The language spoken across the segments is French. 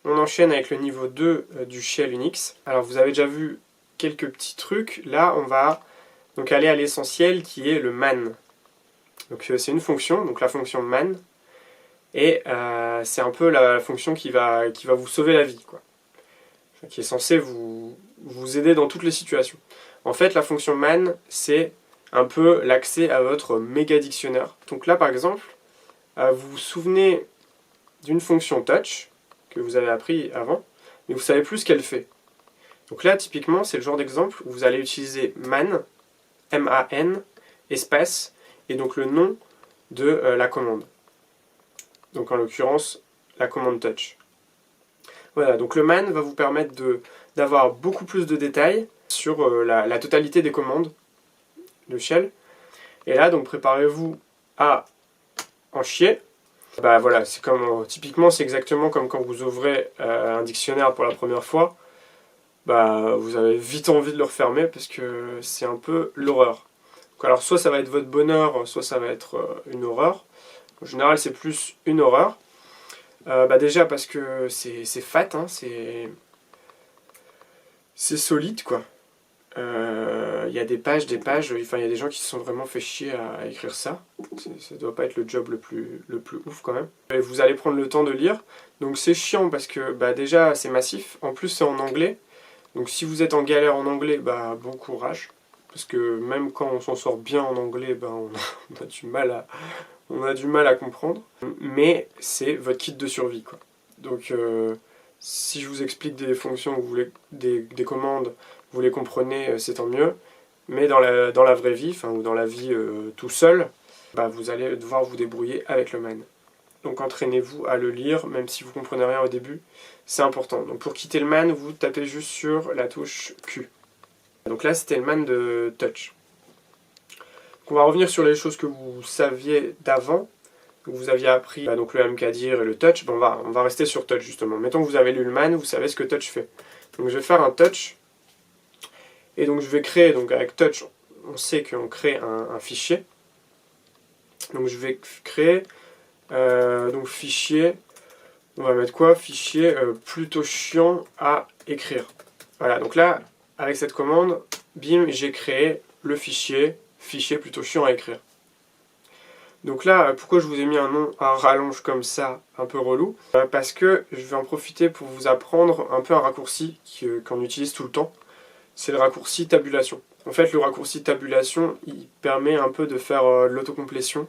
On enchaîne avec le niveau 2 du shell Unix. Alors vous avez déjà vu quelques petits trucs. Là, on va donc aller à l'essentiel qui est le man. Donc c'est une fonction, donc la fonction man. Et c'est un peu la fonction qui va vous sauver la vie, quoi. Qui est censée vous aider dans toutes les situations. En fait, la fonction man, c'est un peu l'accès à votre méga dictionnaire. Donc là, par exemple, vous vous souvenez d'une fonction touch que vous avez appris avant, mais vous ne savez plus ce qu'elle fait. Donc là, typiquement, c'est le genre d'exemple où vous allez utiliser man, M-A-N, espace, et donc le nom de la commande. Donc en l'occurrence, la commande touch. Voilà, donc le man va vous permettre d'avoir beaucoup plus de détails sur la totalité des commandes de shell. Et là, donc préparez-vous à en chier. Bah voilà, c'est comme typiquement, c'est exactement comme quand vous ouvrez un dictionnaire pour la première fois. Bah vous avez vite envie de le refermer parce que c'est un peu l'horreur. Alors soit ça va être votre bonheur, soit ça va être une horreur. En général, c'est plus une horreur. Bah déjà parce que c'est fat, hein, c'est solide quoi. Il y a des pages, enfin il y a des gens qui se sont vraiment fait chier à écrire ça. Ça doit pas être le job le plus ouf quand même. Et vous allez prendre le temps de lire. Donc c'est chiant parce que bah déjà c'est massif, en plus c'est en anglais. Donc si vous êtes en galère en anglais, bah bon courage. Parce que même quand on s'en sort bien en anglais, bah on a du mal à comprendre. Mais c'est votre kit de survie quoi. Donc si je vous explique des fonctions, des commandes, vous les comprenez, c'est tant mieux. Mais dans la vraie vie, ou dans la vie tout seul, bah, vous allez devoir vous débrouiller avec le man. Donc entraînez-vous à le lire, même si vous ne comprenez rien au début, c'est important. Donc pour quitter le man, vous tapez juste sur la touche Q. Donc là, c'était le man de touch. Donc on va revenir sur les choses que vous saviez d'avant. Vous aviez appris donc le mkdir et le touch. Bon, on va rester sur touch justement. Mettons que vous avez lu le man, vous savez ce que touch fait. Donc je vais faire un touch. Et donc je vais créer, donc avec touch, on sait qu'on crée un fichier. Donc je vais créer, donc fichier, on va mettre quoi? Fichier plutôt chiant à écrire. Voilà, donc là, avec cette commande, bim, j'ai créé le fichier plutôt chiant à écrire. Donc là, pourquoi je vous ai mis un nom à rallonge comme ça, un peu relou? Parce que je vais en profiter pour vous apprendre un peu un raccourci qu'on utilise tout le temps. C'est le raccourci tabulation. En fait, le raccourci tabulation, il permet un peu de faire l'autocomplétion,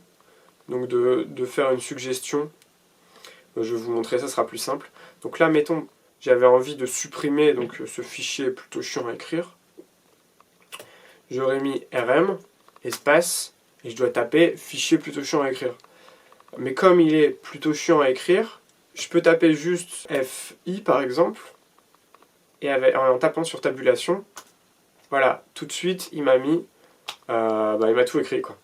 donc de faire une suggestion. Je vais vous montrer, ça sera plus simple. Donc là, mettons, j'avais envie de supprimer donc, ce fichier plutôt chiant à écrire. J'aurais mis rm, espace, et je dois taper fichier plutôt chiant à écrire. Mais comme il est plutôt chiant à écrire, je peux taper juste fi par exemple, et en tapant sur tabulation, voilà, tout de suite, il m'a mis, il m'a tout écrit, quoi.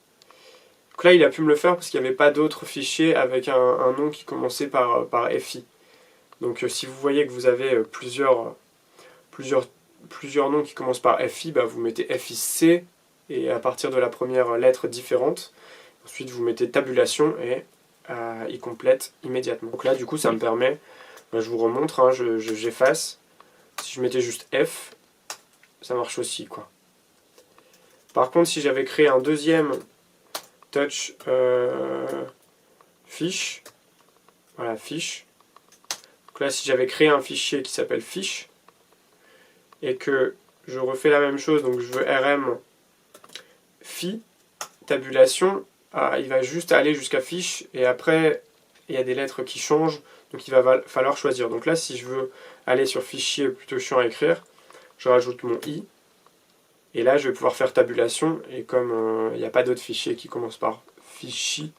Donc là, il a pu me le faire parce qu'il n'y avait pas d'autres fichiers avec un nom qui commençait par FI. Donc si vous voyez que vous avez plusieurs noms qui commencent par FI, bah, vous mettez FIC, et à partir de la première lettre différente, ensuite vous mettez tabulation, et il complète immédiatement. Donc là, du coup, ça me permet, je vous remontre, hein, j'efface. Si je mettais juste F, ça marche aussi, quoi. Par contre, si j'avais créé un deuxième touch fiche, voilà, fiche. Donc là, si j'avais créé un fichier qui s'appelle fiche, et que je refais la même chose, donc je veux rm fi, tabulation, il va juste aller jusqu'à fiche, et après, il y a des lettres qui changent, donc il va falloir choisir. Donc là, si je veux aller sur fichier plutôt chiant à écrire, je rajoute mon i, et là je vais pouvoir faire tabulation, et comme il n'y a pas d'autres fichiers qui commencent par fichi,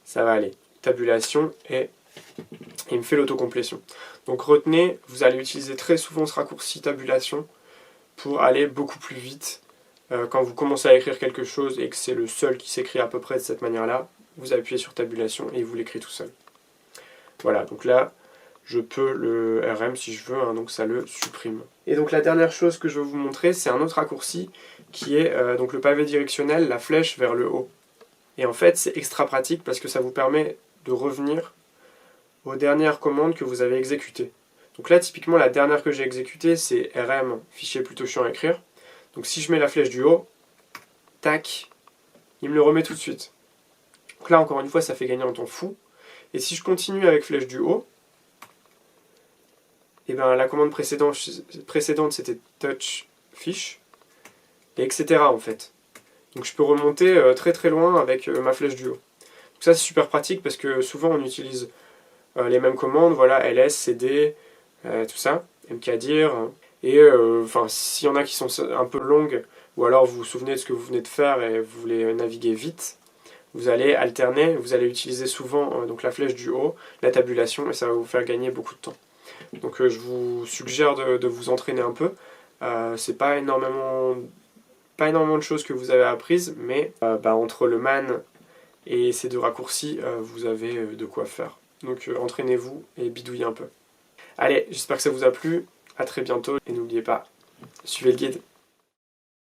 ça va aller. Tabulation, et il me fait l'autocomplétion. Donc retenez, vous allez utiliser très souvent ce raccourci tabulation pour aller beaucoup plus vite. Quand vous commencez à écrire quelque chose et que c'est le seul qui s'écrit à peu près de cette manière-là, vous appuyez sur tabulation et il vous l'écrit tout seul. Voilà, donc là, je peux le RM si je veux, hein, donc ça le supprime. Et donc la dernière chose que je vais vous montrer, c'est un autre raccourci qui est donc le pavé directionnel, la flèche vers le haut. Et en fait, c'est extra pratique parce que ça vous permet de revenir aux dernières commandes que vous avez exécutées. Donc là, typiquement, la dernière que j'ai exécutée, c'est rm, fichier plutôt chiant à écrire. Donc si je mets la flèche du haut, tac, il me le remet tout de suite. Donc là, encore une fois, ça fait gagner un temps fou. Et si je continue avec flèche du haut, et ben la commande précédente c'était touch fiche, et etc. en fait. Donc je peux remonter très très loin avec ma flèche du haut. Donc ça c'est super pratique parce que souvent on utilise les mêmes commandes, voilà, ls, cd, tout ça, mkdir, et enfin s'il y en a qui sont un peu longues, ou alors vous vous souvenez de ce que vous venez de faire et vous voulez naviguer vite, vous allez alterner, vous allez utiliser souvent donc la flèche du haut, la tabulation, et ça va vous faire gagner beaucoup de temps. Donc je vous suggère de vous entraîner un peu. C'est pas énormément de choses que vous avez apprises, mais entre le man et ces deux raccourcis, vous avez de quoi faire. Donc entraînez-vous et bidouillez un peu. Allez, j'espère que ça vous a plu, à très bientôt, et n'oubliez pas, suivez le guide.